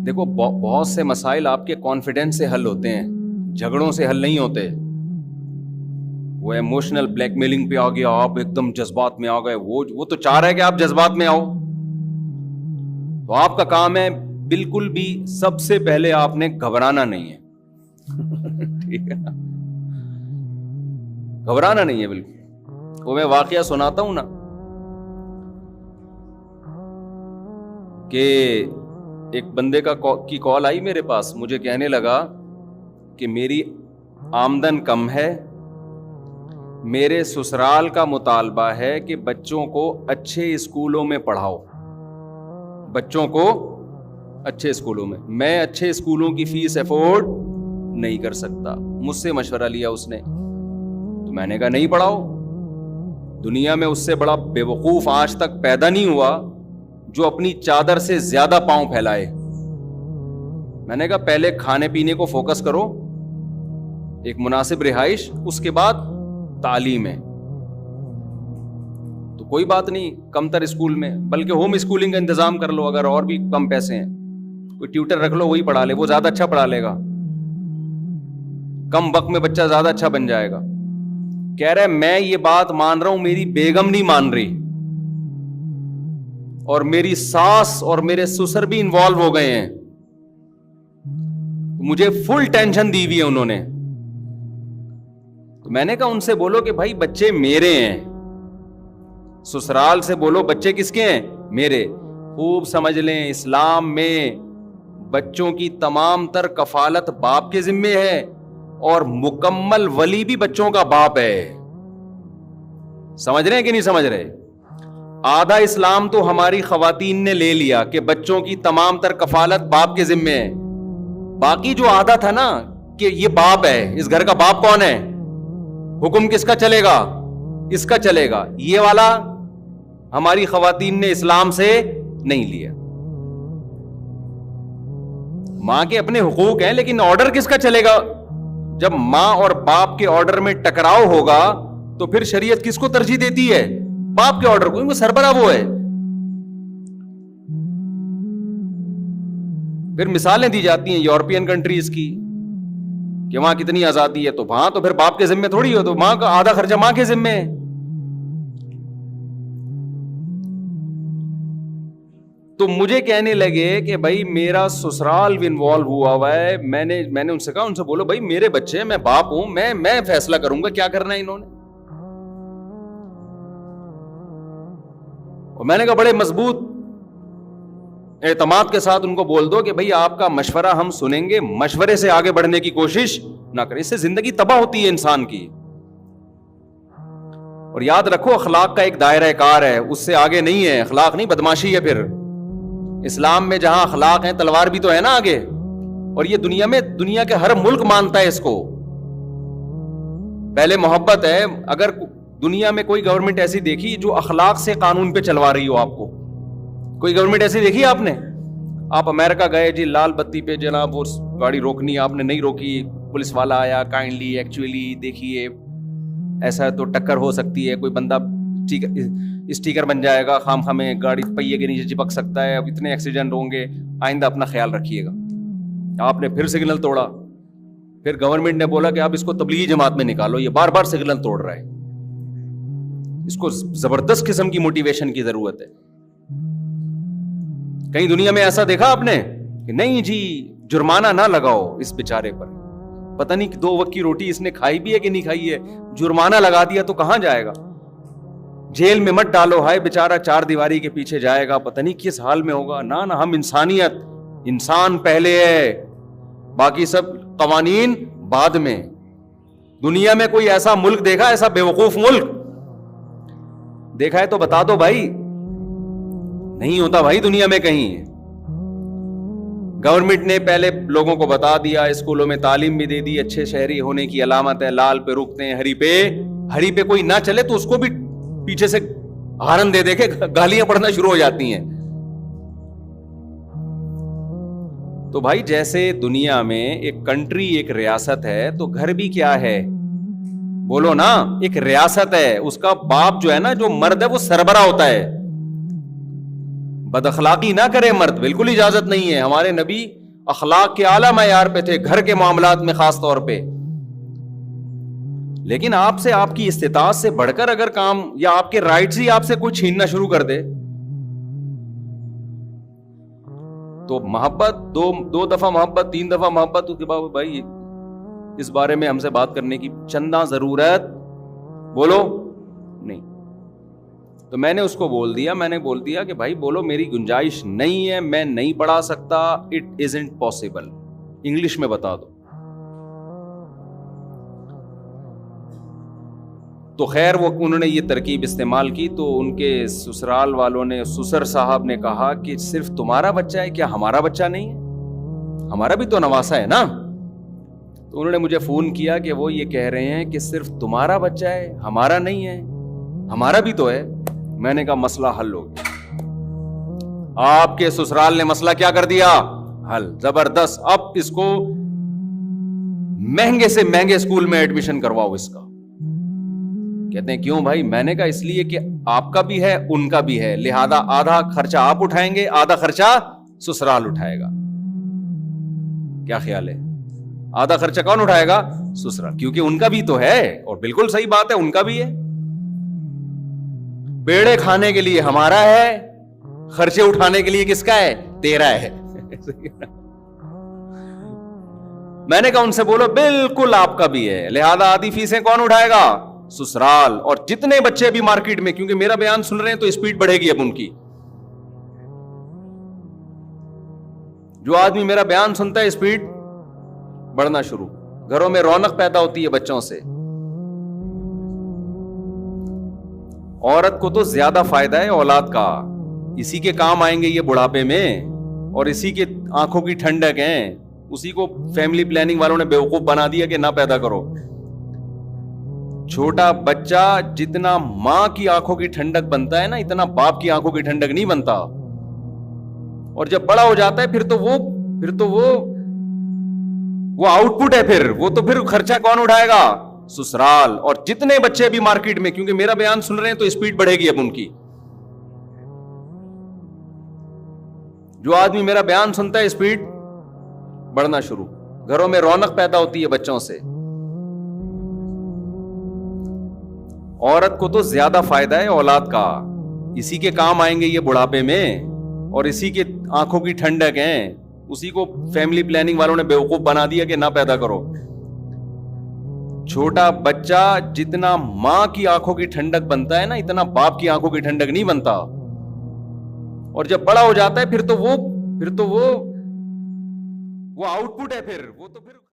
دیکھو بہت سے مسائل آپ کے کانفیڈنس سے حل ہوتے ہیں، جھگڑوں سے حل نہیں ہوتے. وہ ایموشنل بلیک میلنگ پہ آ گیا، آپ ایک دم جذبات میں آ گئے، وہ تو چاہ رہا ہے کہ آپ جذبات میں آؤ. تو آپ کا کام ہے بالکل بھی سب سے پہلے آپ نے گھبرانا نہیں ہے. ٹھیک ہے نا، گھبرانا نہیں ہے بالکل. وہ میں واقعہ سناتا ہوں نا کہ ایک بندے کی کال آئی میرے پاس، مجھے کہنے لگا کہ میری آمدن کم ہے، میرے سسرال کا مطالبہ ہے کہ بچوں کو اچھے اسکولوں میں پڑھاؤ، بچوں کو اچھے اسکولوں میں اچھے اسکولوں کی فیس افورڈ نہیں کر سکتا. مجھ سے مشورہ لیا اس نے، تو میں نے کہا نہیں پڑھاؤ. دنیا میں اس سے بڑا بے وقوف آج تک پیدا نہیں ہوا جو اپنی چادر سے زیادہ پاؤں پھیلائے. میں نے کہا پہلے کھانے پینے کو فوکس کرو، ایک مناسب رہائش، اس کے بعد تعلیم ہے. تو کوئی بات نہیں کم تر اسکول میں، بلکہ ہوم اسکولنگ کا انتظام کر لو. اگر اور بھی کم پیسے ہیں کوئی ٹیوٹر رکھ لو، وہی پڑھا لے، وہ زیادہ اچھا پڑھا لے گا، کم وقت میں بچہ زیادہ اچھا بن جائے گا. کہہ رہے میں یہ بات مان رہا ہوں، میری بیگم نہیں مان رہی، اور میری ساس اور میرے سسر بھی انوالو ہو گئے ہیں، مجھے فل ٹینشن دی ہوئی ہے انہوں نے. تو میں نے کہا ان سے بولو کہ بھائی بچے میرے ہیں، سسرال سے بولو بچے کس کے ہیں؟ میرے. خوب سمجھ لیں اسلام میں بچوں کی تمام تر کفالت باپ کے ذمے ہے، اور مکمل ولی بھی بچوں کا باپ ہے. سمجھ رہے ہیں کہ نہیں سمجھ رہے؟ آدھا اسلام تو ہماری خواتین نے لے لیا کہ بچوں کی تمام تر کفالت باپ کے ذمے ہے. باقی جو آدھا تھا نا کہ یہ باپ ہے، اس گھر کا باپ کون ہے، حکم کس کا چلے گا، اس کا چلے گا، یہ والا ہماری خواتین نے اسلام سے نہیں لیا. ماں کے اپنے حقوق ہیں لیکن آرڈر کس کا چلے گا؟ جب ماں اور باپ کے آرڈر میں ٹکراؤ ہوگا تو پھر شریعت کس کو ترجیح دیتی ہے؟ باپ کے آرڈر کو، کیونکہ سربراہ وہ ہے. پھر مثالیں دی جاتی ہیں یورپین کنٹریز کی کہ وہاں کتنی آزادی ہے، تو وہاں تو پھر باپ کے ذمے تھوڑی ہو، تو ماں کا آدھا خرچہ ماں کے ذمے ہے. تو مجھے کہنے لگے کہ بھائی میرا سسرال بھی انوالو ہوا ہے. میں نے ان سے کہا، ان سے بولو بھائی میرے بچے، میں باپ ہوں، میں فیصلہ کروں گا کیا کرنا ہے انہوں نے. اور میں نے کہا بڑے مضبوط اعتماد کے ساتھ ان کو بول دو کہ بھائی آپ کا مشورہ ہم سنیں گے، مشورے سے آگے بڑھنے کی کوشش نہ کریں، اس سے زندگی تباہ ہوتی ہے انسان کی. اور یاد رکھو اخلاق کا ایک دائرہ کار ہے، اس سے آگے نہیں ہے. اخلاق نہیں، بدماشی ہے. پھر اسلام میں جہاں اخلاق ہیں تلوار بھی تو ہے نا آگے. اور یہ دنیا کے ہر ملک مانتا ہے اس کو. پہلے محبت ہے. اگر دنیا میں کوئی گورنمنٹ ایسی دیکھی جو اخلاق سے قانون پہ چلوا رہی ہو، آپ کو کوئی گورنمنٹ ایسی دیکھی آپ نے؟ آپ امریکہ گئے جی، لال بتی پہ جناب وہ گاڑی روکنی، آپ نے نہیں روکی، پولیس والا آیا، کائنڈلی ایکچولی دیکھیے ایسا تو ٹکر ہو سکتی ہے، کوئی بندہ اسٹیکر بن جائے گا، خام خامے گاڑی پہیے کے نیچے چپک سکتا ہے، اب اتنے ایکسیڈنٹ ہوں گے، آئندہ اپنا خیال رکھیے گا. آپ نے پھر سگنل توڑا. پھر گورنمنٹ نے بولا کہ آپ اس کو تبلیغی جماعت میں نکالو، یہ بار بار سگنل توڑ رہا ہے. اس کو زبردست قسم کی موٹیویشن کی ضرورت ہے. کہیں دنیا میں ایسا دیکھا آپ نے کہ نہیں جی جرمانہ نہ لگاؤ اس بیچارے پر، پتہ نہیں 2 وقت کی روٹی اس نے کھائی بھی ہے کہ نہیں کھائی ہے، جرمانہ لگا دیا تو کہاں جائے گا؟ جیل میں مت ڈالو، ہائے بیچارہ 4 دیواری کے پیچھے جائے گا، پتہ نہیں کس حال میں ہوگا. نہ ہم انسانیت، انسان پہلے ہے، باقی سب قوانین بعد میں. دنیا میں کوئی ایسا ملک دیکھا، ایسا بے وقوف ملک دیکھا ہے تو بتا دو بھائی. نہیں ہوتا بھائی دنیا میں کہیں. گورنمنٹ نے پہلے لوگوں کو بتا دیا، اسکولوں میں تعلیم بھی دے دی، اچھے شہری ہونے کی علامت ہے، لال پہ رکتے ہیں، ہری پہ کوئی نہ چلے تو اس کو بھی پیچھے سے ہارن دے کے گالیاں پڑھنا شروع ہو جاتی ہیں. تو بھائی جیسے دنیا میں ایک کنٹری، ایک ریاست ہے، تو گھر بھی کیا ہے؟ بولو نا، ایک ریاست ہے. اس کا باپ جو ہے نا، جو مرد ہے وہ سربراہ ہوتا ہے. بد اخلاقی نہ کرے مرد، بالکل اجازت نہیں ہے. ہمارے نبی اخلاق کے اعلیٰ معیار پہ تھے، گھر کے معاملات میں خاص طور پہ. لیکن آپ سے، آپ کی استطاعت سے بڑھ کر اگر کام، یا آپ کے رائٹس ہی آپ سے کوئی چھیننا شروع کر دے، تو محبت، دو دفعہ محبت، 3 دفعہ محبت، اس کے بعد بھائی اس بارے میں ہم سے بات کرنے کی چندہ ضرورت بولو نہیں. تو میں نے اس کو بول دیا کہ بھائی بولو میری گنجائش نہیں ہے، میں نہیں پڑھا سکتا، اٹ ازنٹ پاسبل، انگلش میں بتا دو. تو خیر وہ انہوں نے یہ ترکیب استعمال کی. تو ان کے سسرال والوں نے، سسر صاحب نے کہا کہ صرف تمہارا بچہ ہے، کیا ہمارا بچہ نہیں ہے؟ ہمارا بھی تو نواسا ہے نا. تو انہوں نے مجھے فون کیا کہ وہ یہ کہہ رہے ہیں کہ صرف تمہارا بچہ ہے، ہمارا نہیں ہے. ہمارا بھی تو ہے. میں نے کہا مسئلہ حل ہو گیا. آپ کے سسرال نے مسئلہ کیا کر دیا؟ حل. زبردست. اب اس کو مہنگے سے مہنگے اسکول میں ایڈمیشن کرواؤ اس کا. کہتے ہیں کیوں بھائی؟ میں نے کہا اس لیے کہ آپ کا بھی ہے، ان کا بھی ہے، لہذا آدھا خرچہ آپ اٹھائیں گے، آدھا خرچہ سسرال اٹھائے گا. کیا خیال ہے؟ آدھا خرچہ کون اٹھائے گا؟ سسرال، کیونکہ ان کا بھی تو ہے. اور بالکل صحیح بات ہے، ان کا بھی ہے. پیڑے کھانے کے لیے ہمارا ہے، خرچے اٹھانے کے لیے کس کا ہے؟ تیرا ہے. میں نے کہا ان سے بولو بالکل آپ کا بھی ہے، لہذا آدھی فیسیں کون اٹھائے گا؟ سسرال. اور جتنے بچے بھی مارکیٹ میں، کیونکہ میرا بیان سن رہے ہیں تو اسپیڈ بڑھے گی اب ان کی. جو آدمی میرا بیان سنتا ہے اسپیڈ بڑھنا شروع. گھروں میں رونق پیدا ہوتی ہے بچوں سے. عورت کو تو زیادہ فائدہ ہے اولاد کا، اسی کے کام آئیں گے یہ بڑھاپے میں، اور اسی کے آنکھوں کی ٹھنڈک ہیں. اسی کو فیملی پلاننگ والوں نے بیوقوف بنا دیا کہ نہ پیدا کرو. چھوٹا بچہ جتنا ماں کی آنکھوں کی ٹھنڈک بنتا ہے نا، اتنا باپ کی آنکھوں کی ٹھنڈک نہیں بنتا. اور جب بڑا ہو جاتا ہے پھر تو وہ آؤٹ پٹ ہے. پھر خرچہ کون اٹھائے گا؟ سسرال. اور جتنے بچے بھی مارکیٹ میں، کیونکہ میرا بیان سن رہے ہیں تو اسپیڈ بڑھے گی اب ان کی. جو آدمی میرا بیان سنتا ہے اسپیڈ بڑھنا شروع. گھروں میں رونق پیدا ہوتی ہے بچوں سے. عورت کو تو زیادہ فائدہ ہے اولاد کا، اسی کے کام آئیں گے یہ بڑھاپے میں، اور اسی کے آنکھوں کی ٹھنڈک ہیں. اسی کو فیملی پلاننگ والوں نے بیوقوف بنا دیا کہ نہ پیدا کرو. چھوٹا بچہ جتنا ماں کی آنکھوں کی ٹھنڈک بنتا ہے نا، اتنا باپ کی آنکھوں کی ٹھنڈک نہیں بنتا. اور جب بڑا ہو جاتا ہے پھر تو وہ آؤٹ پٹ ہے. پھر